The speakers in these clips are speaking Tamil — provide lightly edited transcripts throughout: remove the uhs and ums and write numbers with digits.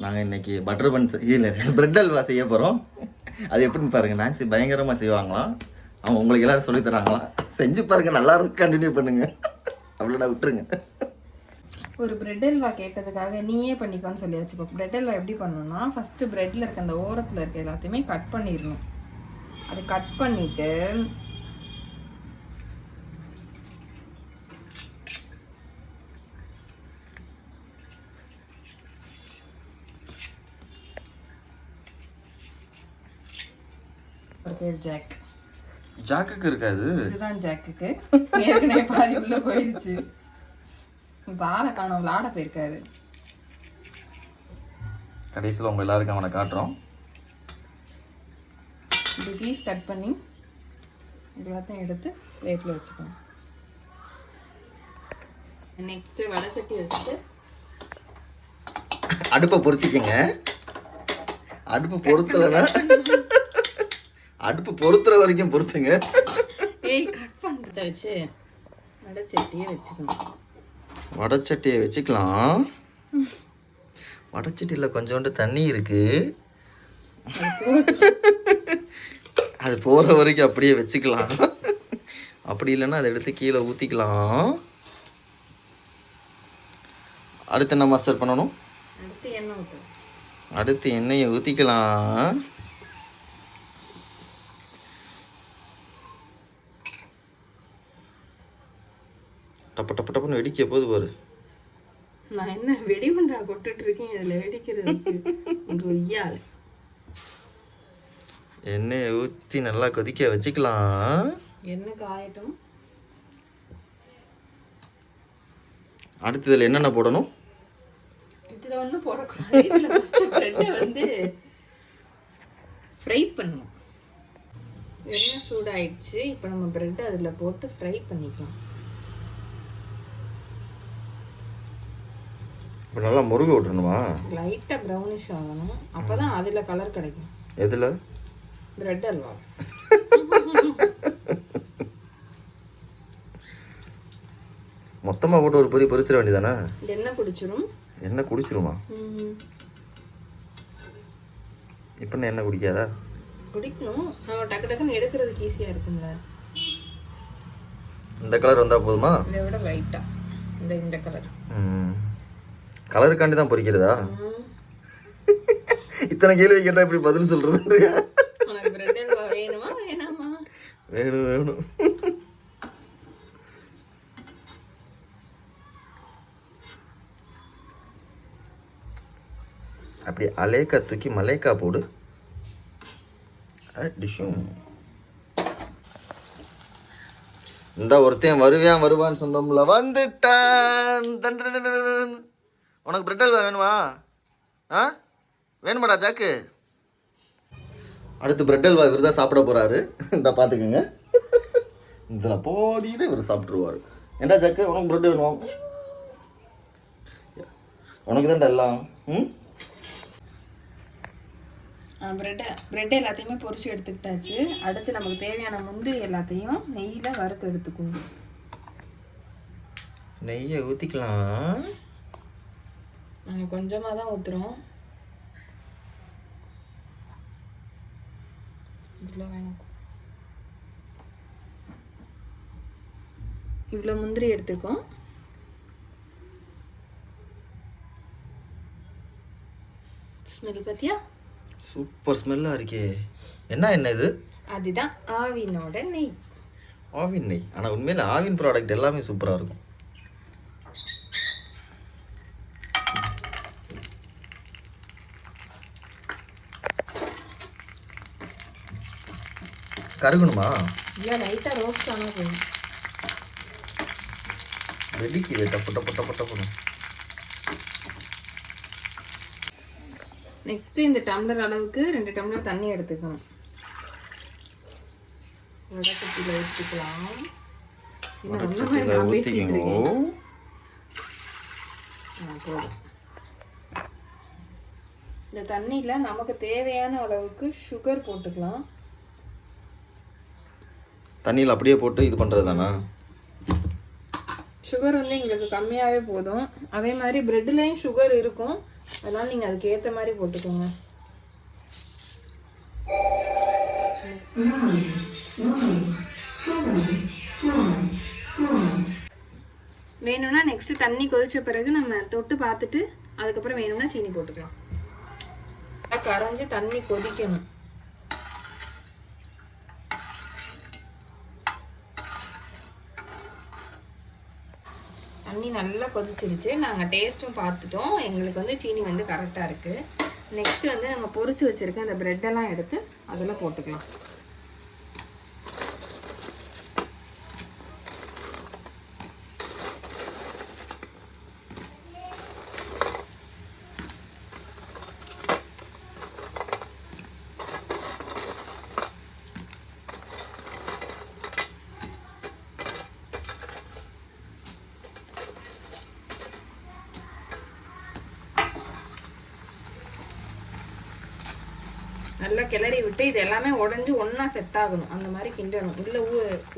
நாங்கள் இன்றைக்கி பட்டர் பன் இல்லை பிரெட் அல்வா செய்ய போகிறோம். அது எப்படின்னு பாருங்கள். நான்சி பயங்கரமாக செய்வாங்களாம். அவங்க உங்களுக்கு எல்லோரும் சொல்லித் தராங்களாம். செஞ்சு பாருங்கள், நல்லா இருக்கு, கண்டினியூ பண்ணுங்கள். அவ்வளோதான், விட்டுருங்க. ஒரு பிரெட் அல்வா கேட்டதுக்காக நீயே பண்ணிக்கோன்னு சொல்லி வச்சுப்போம். பிரெட் அல்வா எப்படி பண்ணணும்னா, ஃபஸ்ட்டு பிரெட்டில் இருக்க அந்த ஓரத்தில் இருக்க எல்லாத்தையுமே கட் பண்ணிடணும். அது கட் பண்ணிவிட்டு ஒரு பேர் ஜாக். ஜாக்குக்கு இருக்காது, இதுதான் ஜாக்குக்கு. ஏற்கனவே பாதி உள்ள போயிடுச்சு. இப்போ ஆளை காணோம், விளாட போயிருக்காரு. கடைசியில் உங்கள் எல்லாருக்கும் அவனை காட்டுறோம். இப்படி பீஸ் கட் பண்ணி எல்லாத்தையும் எடுத்து பிளேட்டில் வச்சுக்கணும். நெக்ஸ்ட்டு வடை சட்டி வச்சுட்டு அடுப்பை பொருத்திக்கங்க. அடுப்பு பொருத்தலைன்னா அடுப்பு பொருத்துற வரைக்கும் பொறுத்துங்க. ஏய், கட் பண்ணுறத வச்சு வடை சட்டியை வச்சுக்கணும். வடைச்சட்டியை வச்சுக்கலாம். வடைச்சட்டியில் கொஞ்சோண்டு தண்ணி இருக்கு, அது போகிற வரைக்கும் அப்படியே வச்சுக்கலாம். அப்படி இல்லைன்னா அதை எடுத்து கீழே ஊற்றிக்கலாம். அடுத்து என்ன மாஸ்டர் பண்ணணும்? அடுத்து எண்ணெய் ஊற்றணும். அடுத்து எண்ணெயை ஊற்றிக்கலாம். டப்பு டப்பு டப்புன்னு வெடிக்க போது பாரு. நான் என்ன வெடிகுண்டா கொட்டுட்டு இருக்கேன், இதில் வெடிக்கிறதுக்கு கொய்யால். எண்ணெயை ஊற்றி நல்லா கொதிக்க வச்சுக்கலாம். எண்ணெய் காயட்டும். அடுத்து இதில் என்னென்ன போடணும்? இதில் ஒன்றும் போடக்கூடாது. இதில் ஃபஸ்ட்டு ப்ரெட்டை வந்து ஃப்ரை பண்ணணும். எண்ணெய் சூடாயிடுச்சு. இப்போ நம்ம ப்ரெட்டை அதில் போட்டு ஃப்ரை பண்ணிக்கலாம். இப்போ நல்லா முருக விட்டுருணுமா? லைட்டாக ப்ரௌனிஷ் ஆகணும், அப்போ தான் அதில் கலர் கிடைக்கும். எதில்? பிரெட் அல்வா. மொத்தமாக போட்டு ஒரு பொரி பொரிச்சிட வேண்டியதானே? எண்ணெய் குடிச்சிரும். எண்ணெய் குடிச்சிருமா? இப்போ எண்ணெய் குடிக்காதா? குடிக்கணும். நம்ம டக்கு டக்குன்னு எடுக்கிறதுக்கு ஈஸியாக இருக்கும்ல. இந்த கலர் வந்தால் போதுமா? இதை விட லைட்டாக இந்த கலர். கலருக்காண்டி தான் பொரிக்கிறதா? இத்தனை கேள்வி கேட்டால் இப்படி பதில் சொல்கிறது? உனக்கு பிரெட் அல்வா வேணுமா வேணாமா? வேணும் வேணும். அப்படி அலேக்கா தூக்கி மலேக்கா போடு. டிஷ்ஷும் இந்த ஒருத்தையும் வருவான்னு சொன்னோம்ல, வந்துட்டான். உனக்கு பிரெட் அல்வா வேணுமா? ஆ, வேணுமாடா ஜாக்கு? அடுத்து பிரெட் அல்வா இவர் தான் சாப்பிட போறாரு. இந்த பார்த்துக்குங்க, இதில் போதியது இவர் சாப்பிட்ருவார். ஏண்டா ஜாக்கு, உனக்கு பிரெட் வேணுமா? உனக்கு தான்டா எல்லாம். பிரெட் எல்லாத்தையுமே பொரிச்சு எடுத்துக்கிட்டாச்சு. அடுத்து நமக்கு தேவையான முந்திரி எல்லாத்தையும் நெய்யில் வறுத்து எடுத்துக்கணும். நெய்யை ஊற்றிக்கலாம். நாங்கள் கொஞ்சமாக தான் ஊற்றுறோம். இவ்வளோ வேணும். இவ்வளோ முந்திரி எடுத்துக்கோம். ஸ்மெல் பார்த்தியா? சூப்பர் ஸ்மெல்லாக இருக்கே. என்ன எண்ணெய் இது? அதுதான் ஆவினோட நெய். ஆவின் நெய். ஆனால் உண்மையில் ஆவின் ப்ராடக்ட் எல்லாமே சூப்பராக இருக்கும். கருகணுமா? ஐயா, லைட்டாக ரோஸ்ட் ஆனால் போதும். வெடிக்குது டப்பு டப்பு டப்பு டப்புன்னு. நெக்ஸ்ட் இந்த டம்ளர் அளவுக்கு 2 டம்ளர் தண்ணி எடுத்துக்கணும். வடை ஊற்றிக்கலாம். ஊற்றிக்கணும். இந்த தண்ணியில் நமக்கு தேவையான அளவுக்கு சுகர் போட்டுக்கலாம். தண்ணியில் அப்படியே போட்டு இது பண்ணுறது தானா? சுகர் வந்து எங்களுக்கு கம்மியாகவே போதும். அதே மாதிரி ப்ரெட்லேயும் சுகர் இருக்கும். அதனால் நீங்கள் அதுக்கு ஏற்ற மாதிரி போட்டுக்கோங்க. வேணும்னா நெக்ஸ்ட்டு தண்ணி கொதிச்ச பிறகு நம்ம தொட்டு பார்த்துட்டு அதுக்கப்புறம் வேணும்னா சீனி போட்டுக்கலாம். கரைஞ்சி தண்ணி கொதிக்கணும். தண்ணி நல்லா கொதிச்சிருச்சு. நாங்கள் டேஸ்ட்டும் பார்த்துட்டோம். எங்களுக்கு வந்து சீனி வந்து கரெக்டாக இருக்குது. நெக்ஸ்ட்டு வந்து நம்ம பொரிச்சு வச்சுருக்க அந்த ப்ரெட்டெல்லாம் எடுத்து அதில் போட்டுக்கலாம். நல்லா கிளறி விட்டு இது எல்லாமே உடஞ்சி ஒன்றா செட் ஆகணும். அந்த மாதிரி கிண்டணும்.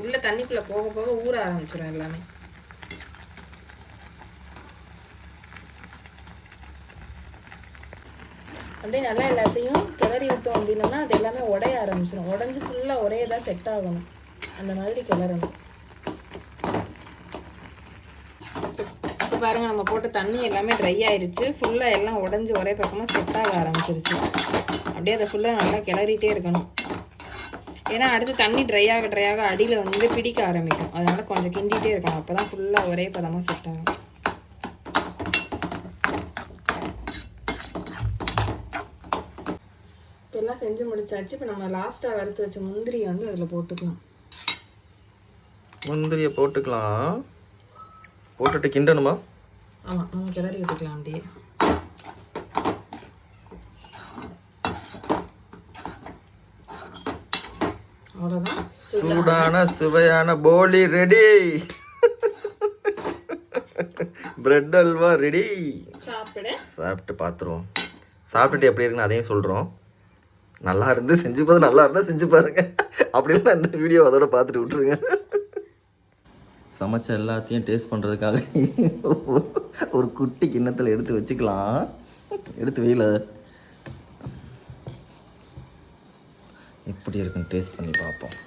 உள்ள தண்ணிக்குள்ளே போக போக ஊற ஆரம்பிச்சிடும் எல்லாமே. அப்படியே நல்லா எல்லாத்தையும் கிளறி விட்டோம் அப்படின்னோம்னா அது எல்லாமே உடைய ஆரம்பிச்சிடும். உடஞ்சி ஃபுல்லாக ஒரே இதாக செட் ஆகணும். அந்த மாதிரி கிளறணும். இப்போ பாருங்க, நம்ம போட்ட தண்ணி எல்லாமே ட்ரை ஆயிடுச்சு. ஃபுல்லாக எல்லாம் உடஞ்சி ஒரே பக்கமாக செட் ஆக ஆரம்பிச்சிருச்சு. அப்படியே அதை ஃபுல்லாக நல்லா கிளறிட்டே இருக்கணும். ஏன்னா அடுத்து தண்ணி ட்ரை ஆக அடியில் வந்து பிடிக்க ஆரம்பிக்கும். அதனால் கொஞ்சம் கிண்டிகிட்டே இருக்கணும். அப்போ தான் ஃபுல்லாக ஒரே பதமாக செட் ஆகும். இப்போ எல்லாம் செஞ்சு முடிச்சாச்சு. இப்போ நம்ம லாஸ்ட்டாக வறுத்து வச்ச முந்திரியை வந்து அதில் போட்டுக்கலாம். முந்திரியை போட்டுக்கலாம். போட்டுட்டு கிண்டணுமா? ஆமாம், நம்ம கிளறி விட்டுக்கலாம் அப்படியே. அவ்வளோதான், சூடான சுவையான போலி ரெடி. Bread halwa ready. சாப்பிட்டு பார்த்துருவோம். சாப்பிட்டுட்டு எப்படி இருக்குன்னு அதையும் சொல்கிறோம். நல்லா இருந்து செஞ்சு பார்த்து நல்லா இருந்தால் செஞ்சு பாருங்க. அப்படின்னா இந்த வீடியோ அதோட பார்த்துட்டு விட்டுருங்க. சமைச்ச எல்லாத்தையும் டேஸ்ட் பண்ணுறதுக்காக ஒரு குட்டி கிண்ணத்தில் எடுத்து வச்சுக்கலாம். எடுத்து வெயில எப்படி இருக்குன்னு டேஸ்ட் பண்ணி பார்ப்போம்.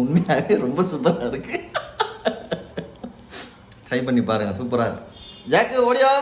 உண்மையாகவே ரொம்ப சூப்பராக இருக்கு. ட்ரை பண்ணி பாருங்கள். சூப்பராக இருக்கு. ஜாக்கு ஓடியா.